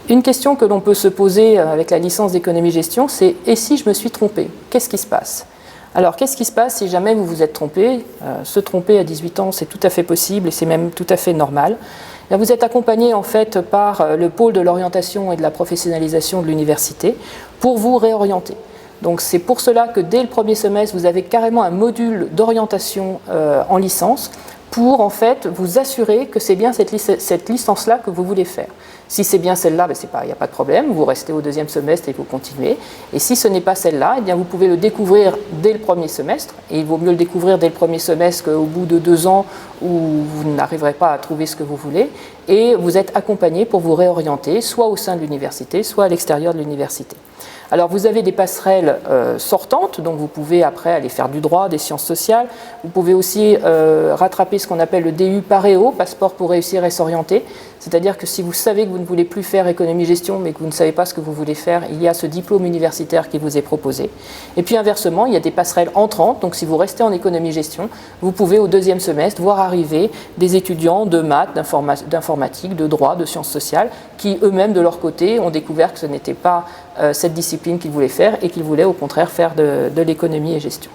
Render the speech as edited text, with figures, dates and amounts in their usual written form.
Une question que l'on peut se poser avec la licence d'économie-gestion, c'est « et si je me suis trompé, qu'est-ce qui se passe ?» Alors, qu'est-ce qui se passe si jamais vous vous êtes trompé? Se tromper à 18 ans, c'est tout à fait possible et c'est même tout à fait normal. Vous êtes accompagné en fait par le pôle de l'orientation et de la professionnalisation de l'université pour vous réorienter. Donc c'est pour cela que dès le premier semestre, vous avez carrément un module d'orientation en licence pour en fait vous assurer que c'est bien cette licence-là que vous voulez faire. Si c'est bien celle-là, il n'y a pas de problème, vous restez au deuxième semestre et vous continuez. Et si ce n'est pas celle-là, eh bien vous pouvez le découvrir dès le premier semestre. Et il vaut mieux le découvrir dès le premier semestre qu'au bout de 2 ans où vous n'arriverez pas à trouver ce que vous voulez. Et vous êtes accompagné pour vous réorienter, soit au sein de l'université, soit à l'extérieur de l'université. Alors vous avez des passerelles sortantes, donc vous pouvez après aller faire du droit, des sciences sociales. Vous pouvez aussi rattraper ce qu'on appelle le DU Paréo, passeport pour réussir et s'orienter. C'est-à-dire que si vous savez que vous ne voulez plus faire économie-gestion, mais que vous ne savez pas ce que vous voulez faire, il y a ce diplôme universitaire qui vous est proposé. Et puis inversement, il y a des passerelles entrantes, donc si vous restez en économie-gestion, vous pouvez au deuxième semestre voir arriver des étudiants de maths, d'informatique, de droit, de sciences sociales, qui eux-mêmes de leur côté ont découvert que ce n'était pas cette discipline qu'ils voulaient faire et qu'ils voulaient au contraire faire de l'économie et gestion.